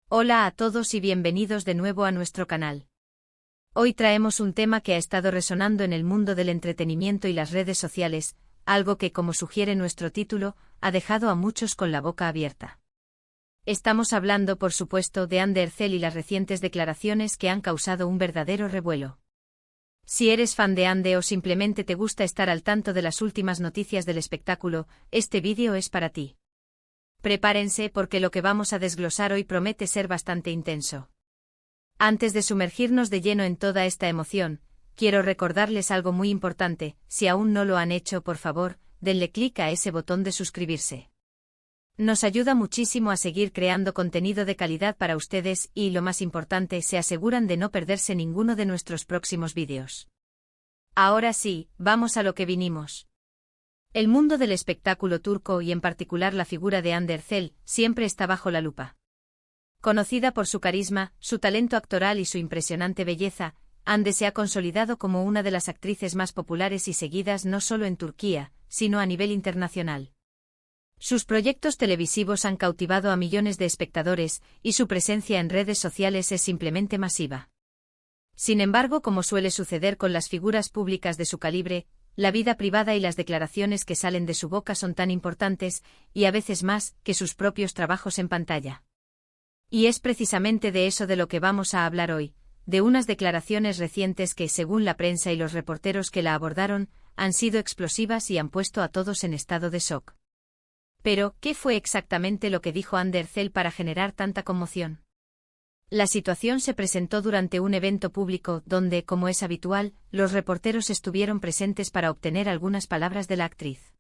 Hola a todos y bienvenidos de nuevo a nuestro canal. Hoy traemos un tema que ha estado resonando en el mundo del entretenimiento y las redes sociales, algo que, como sugiere nuestro título, ha dejado a muchos con la boca abierta. Estamos hablando, por supuesto, de Ander Zell y las recientes declaraciones que han causado un verdadero revuelo. Si eres fan de Ande o simplemente te gusta estar al tanto de las últimas noticias del espectáculo, este vídeo es para ti. Prepárense porque lo que vamos a desglosar hoy promete ser bastante intenso. Antes de sumergirnos de lleno en toda esta emoción, quiero recordarles algo muy importante: si aún no lo han hecho, por favor, denle clic a ese botón de suscribirse. Nos ayuda muchísimo a seguir creando contenido de calidad para ustedes y, lo más importante, se aseguran de no perderse ninguno de nuestros próximos vídeos. Ahora sí, vamos a lo que vinimos. El mundo del espectáculo turco y en particular la figura de Ander Zell siempre está bajo la lupa. Conocida por su carisma, su talento actoral y su impresionante belleza, Ande se ha consolidado como una de las actrices más populares y seguidas no solo en Turquía, sino a nivel internacional. Sus proyectos televisivos han cautivado a millones de espectadores y su presencia en redes sociales es simplemente masiva. Sin embargo, como suele suceder con las figuras públicas de su calibre, la vida privada y las declaraciones que salen de su boca son tan importantes, y a veces más, que sus propios trabajos en pantalla. Y es precisamente de eso de lo que vamos a hablar hoy, de unas declaraciones recientes que, según la prensa y los reporteros que la abordaron, han sido explosivas y han puesto a todos en estado de shock. Pero, ¿qué fue exactamente lo que dijo Ander Zell para generar tanta conmoción? La situación se presentó durante un evento público donde, como es habitual, los reporteros estuvieron presentes para obtener algunas palabras de la actriz.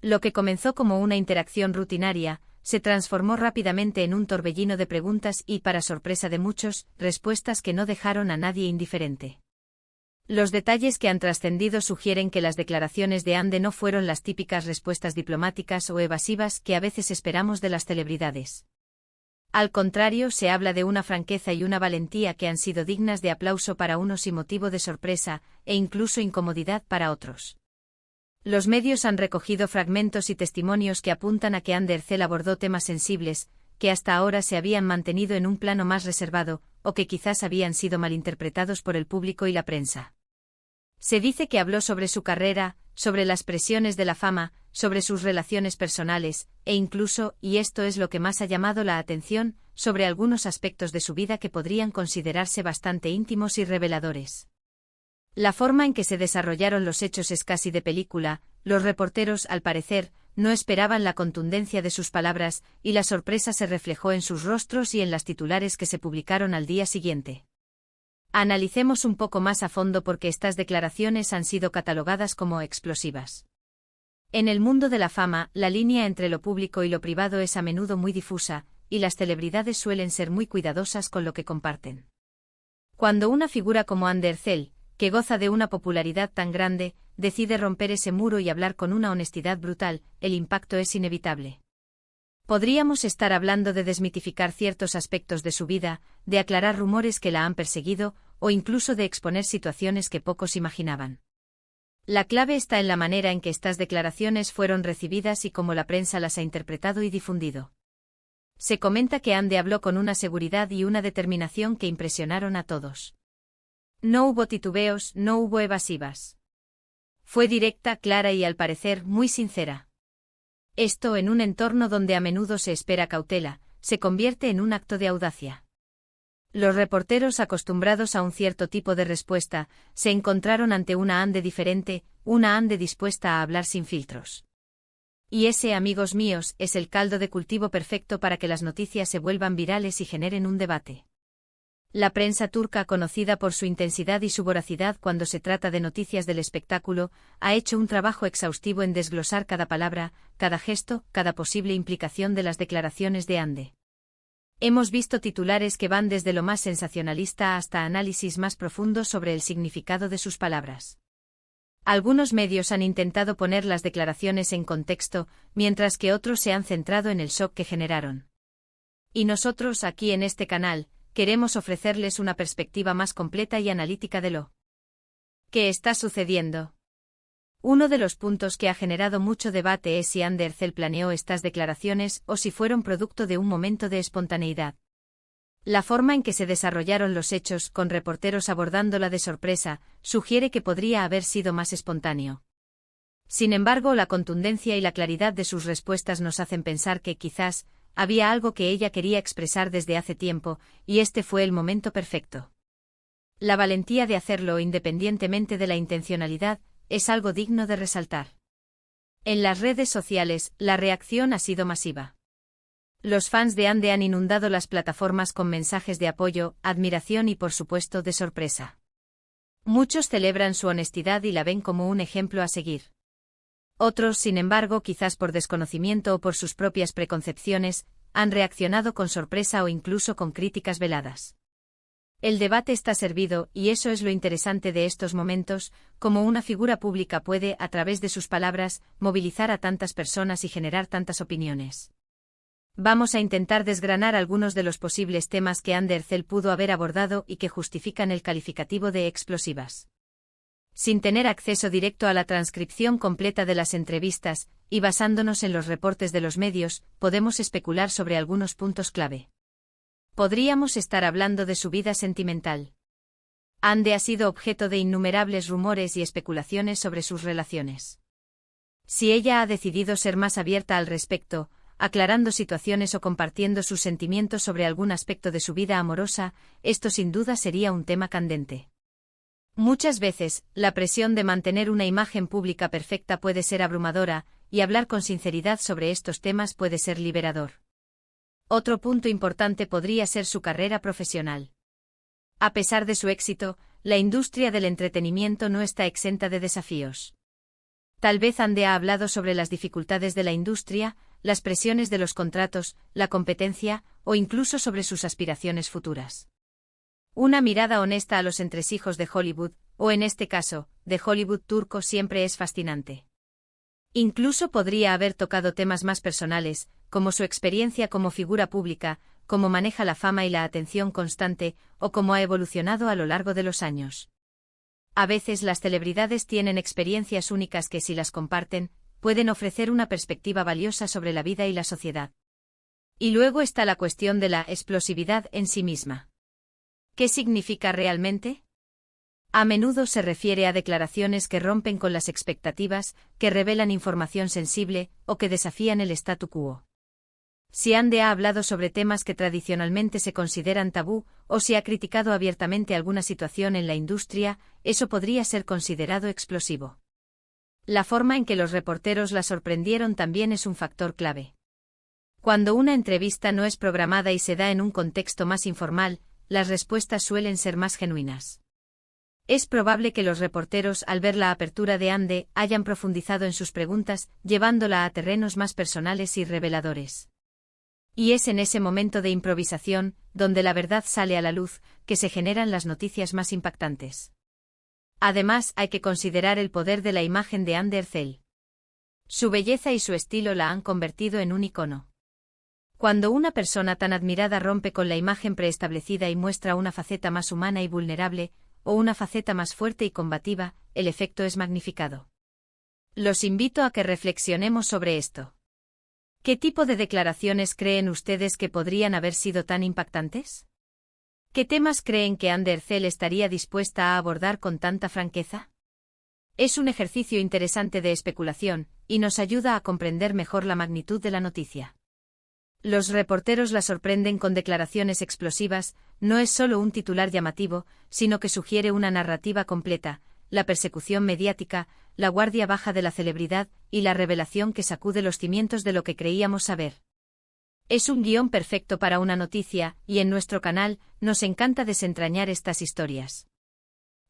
Lo que comenzó como una interacción rutinaria, se transformó rápidamente en un torbellino de preguntas y, para sorpresa de muchos, respuestas que no dejaron a nadie indiferente. Los detalles que han trascendido sugieren que las declaraciones de Ande no fueron las típicas respuestas diplomáticas o evasivas que a veces esperamos de las celebridades. Al contrario, se habla de una franqueza y una valentía que han sido dignas de aplauso para unos y motivo de sorpresa, e incluso incomodidad para otros. Los medios han recogido fragmentos y testimonios que apuntan a que Ander Zell abordó temas sensibles, que hasta ahora se habían mantenido en un plano más reservado, o que quizás habían sido malinterpretados por el público y la prensa. Se dice que habló sobre su carrera, sobre las presiones de la fama, sobre sus relaciones personales, e incluso, y esto es lo que más ha llamado la atención, sobre algunos aspectos de su vida que podrían considerarse bastante íntimos y reveladores. La forma en que se desarrollaron los hechos es casi de película. Los reporteros, al parecer, no esperaban la contundencia de sus palabras, y la sorpresa se reflejó en sus rostros y en las titulares que se publicaron al día siguiente. Analicemos un poco más a fondo por qué estas declaraciones han sido catalogadas como explosivas. En el mundo de la fama, la línea entre lo público y lo privado es a menudo muy difusa, y las celebridades suelen ser muy cuidadosas con lo que comparten. Cuando una figura como Ander Zell, que goza de una popularidad tan grande, decide romper ese muro y hablar con una honestidad brutal, el impacto es inevitable. Podríamos estar hablando de desmitificar ciertos aspectos de su vida, de aclarar rumores que la han perseguido, o incluso de exponer situaciones que pocos imaginaban. La clave está en la manera en que estas declaraciones fueron recibidas y cómo la prensa las ha interpretado y difundido. Se comenta que Ande habló con una seguridad y una determinación que impresionaron a todos. No hubo titubeos, no hubo evasivas. Fue directa, clara y, al parecer, muy sincera. Esto, en un entorno donde a menudo se espera cautela, se convierte en un acto de audacia. Los reporteros, acostumbrados a un cierto tipo de respuesta, se encontraron ante una Ande diferente, una Ande dispuesta a hablar sin filtros. Y ese, amigos míos, es el caldo de cultivo perfecto para que las noticias se vuelvan virales y generen un debate. La prensa turca, conocida por su intensidad y su voracidad cuando se trata de noticias del espectáculo, ha hecho un trabajo exhaustivo en desglosar cada palabra, cada gesto, cada posible implicación de las declaraciones de Ande. Hemos visto titulares que van desde lo más sensacionalista hasta análisis más profundos sobre el significado de sus palabras. Algunos medios han intentado poner las declaraciones en contexto, mientras que otros se han centrado en el shock que generaron. Y nosotros, aquí en este canal, queremos ofrecerles una perspectiva más completa y analítica de lo que está sucediendo. Uno de los puntos que ha generado mucho debate es si Ander Zell planeó estas declaraciones o si fueron producto de un momento de espontaneidad. La forma en que se desarrollaron los hechos, con reporteros abordándola de sorpresa, sugiere que podría haber sido más espontáneo. Sin embargo, la contundencia y la claridad de sus respuestas nos hacen pensar que, quizás, había algo que ella quería expresar desde hace tiempo, y este fue el momento perfecto. La valentía de hacerlo independientemente de la intencionalidad es algo digno de resaltar. En las redes sociales, la reacción ha sido masiva. Los fans de Ande han inundado las plataformas con mensajes de apoyo, admiración y por supuesto de sorpresa. Muchos celebran su honestidad y la ven como un ejemplo a seguir. Otros, sin embargo, quizás por desconocimiento o por sus propias preconcepciones, han reaccionado con sorpresa o incluso con críticas veladas. El debate está servido, y eso es lo interesante de estos momentos, como una figura pública puede, a través de sus palabras, movilizar a tantas personas y generar tantas opiniones. Vamos a intentar desgranar algunos de los posibles temas que Ande Ercel pudo haber abordado y que justifican el calificativo de explosivas. Sin tener acceso directo a la transcripción completa de las entrevistas, y basándonos en los reportes de los medios, podemos especular sobre algunos puntos clave. Podríamos estar hablando de su vida sentimental. Ande ha sido objeto de innumerables rumores y especulaciones sobre sus relaciones. Si ella ha decidido ser más abierta al respecto, aclarando situaciones o compartiendo sus sentimientos sobre algún aspecto de su vida amorosa, esto sin duda sería un tema candente. Muchas veces, la presión de mantener una imagen pública perfecta puede ser abrumadora, y hablar con sinceridad sobre estos temas puede ser liberador. Otro punto importante podría ser su carrera profesional. A pesar de su éxito, la industria del entretenimiento no está exenta de desafíos. Tal vez Ande ha hablado sobre las dificultades de la industria, las presiones de los contratos, la competencia, o incluso sobre sus aspiraciones futuras. Una mirada honesta a los entresijos de Hollywood, o en este caso, de Hollywood turco, siempre es fascinante. Incluso podría haber tocado temas más personales, como su experiencia como figura pública, cómo maneja la fama y la atención constante, o cómo ha evolucionado a lo largo de los años. A veces las celebridades tienen experiencias únicas que, si las comparten, pueden ofrecer una perspectiva valiosa sobre la vida y la sociedad. Y luego está la cuestión de la explosividad en sí misma. ¿Qué significa realmente? A menudo se refiere a declaraciones que rompen con las expectativas, que revelan información sensible, o que desafían el statu quo. Si Ande ha hablado sobre temas que tradicionalmente se consideran tabú, o si ha criticado abiertamente alguna situación en la industria, eso podría ser considerado explosivo. La forma en que los reporteros la sorprendieron también es un factor clave. Cuando una entrevista no es programada y se da en un contexto más informal, las respuestas suelen ser más genuinas. Es probable que los reporteros, al ver la apertura de Ande, hayan profundizado en sus preguntas, llevándola a terrenos más personales y reveladores. Y es en ese momento de improvisación, donde la verdad sale a la luz, que se generan las noticias más impactantes. Además, hay que considerar el poder de la imagen de Ande Ercel. Su belleza y su estilo la han convertido en un icono. Cuando una persona tan admirada rompe con la imagen preestablecida y muestra una faceta más humana y vulnerable, o una faceta más fuerte y combativa, el efecto es magnificado. Los invito a que reflexionemos sobre esto. ¿Qué tipo de declaraciones creen ustedes que podrían haber sido tan impactantes? ¿Qué temas creen que Ande Ercel estaría dispuesta a abordar con tanta franqueza? Es un ejercicio interesante de especulación, y nos ayuda a comprender mejor la magnitud de la noticia. Los reporteros la sorprenden con declaraciones explosivas, no es solo un titular llamativo, sino que sugiere una narrativa completa, la persecución mediática, la guardia baja de la celebridad, y la revelación que sacude los cimientos de lo que creíamos saber. Es un guión perfecto para una noticia, y en nuestro canal, nos encanta desentrañar estas historias.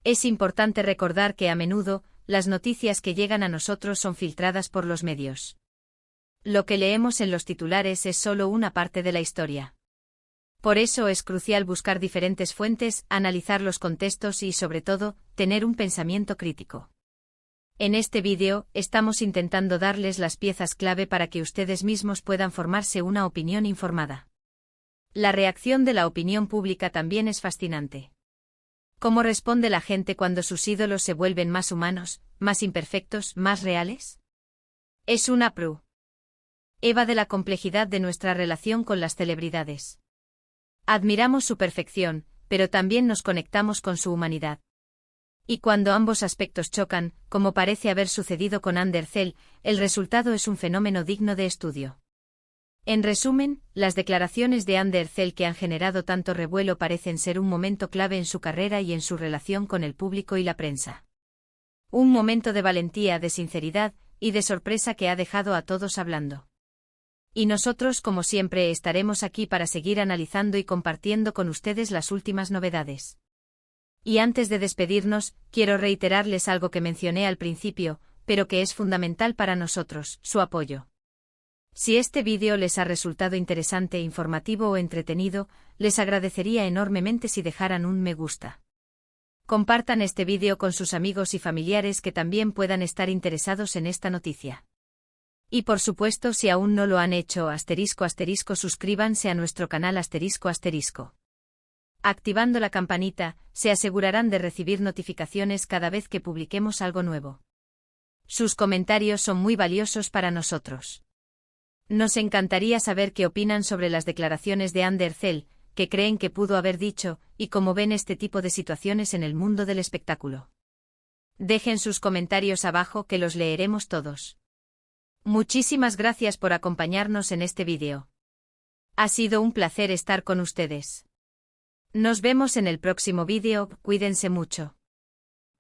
Es importante recordar que a menudo, las noticias que llegan a nosotros son filtradas por los medios. Lo que leemos en los titulares es solo una parte de la historia. Por eso es crucial buscar diferentes fuentes, analizar los contextos y, sobre todo, tener un pensamiento crítico. En este vídeo, estamos intentando darles las piezas clave para que ustedes mismos puedan formarse una opinión informada. La reacción de la opinión pública también es fascinante. ¿Cómo responde la gente cuando sus ídolos se vuelven más humanos, más imperfectos, más reales? Es una prueba de la complejidad de nuestra relación con las celebridades. Admiramos su perfección, pero también nos conectamos con su humanidad. Y cuando ambos aspectos chocan, como parece haber sucedido con Andercel, el resultado es un fenómeno digno de estudio. En resumen, las declaraciones de Andercel que han generado tanto revuelo parecen ser un momento clave en su carrera y en su relación con el público y la prensa. Un momento de valentía, de sinceridad y de sorpresa que ha dejado a todos hablando. Y nosotros, como siempre, estaremos aquí para seguir analizando y compartiendo con ustedes las últimas novedades. Y antes de despedirnos, quiero reiterarles algo que mencioné al principio, pero que es fundamental para nosotros: su apoyo. Si este vídeo les ha resultado interesante, informativo o entretenido, les agradecería enormemente si dejaran un me gusta. Compartan este vídeo con sus amigos y familiares que también puedan estar interesados en esta noticia. Y por supuesto, si aún no lo han hecho, suscríbanse a nuestro canal *. Activando la campanita, se asegurarán de recibir notificaciones cada vez que publiquemos algo nuevo. Sus comentarios son muy valiosos para nosotros. Nos encantaría saber qué opinan sobre las declaraciones de Andercel, qué creen que pudo haber dicho, y cómo ven este tipo de situaciones en el mundo del espectáculo. Dejen sus comentarios abajo que los leeremos todos. Muchísimas gracias por acompañarnos en este vídeo. Ha sido un placer estar con ustedes. Nos vemos en el próximo vídeo, cuídense mucho.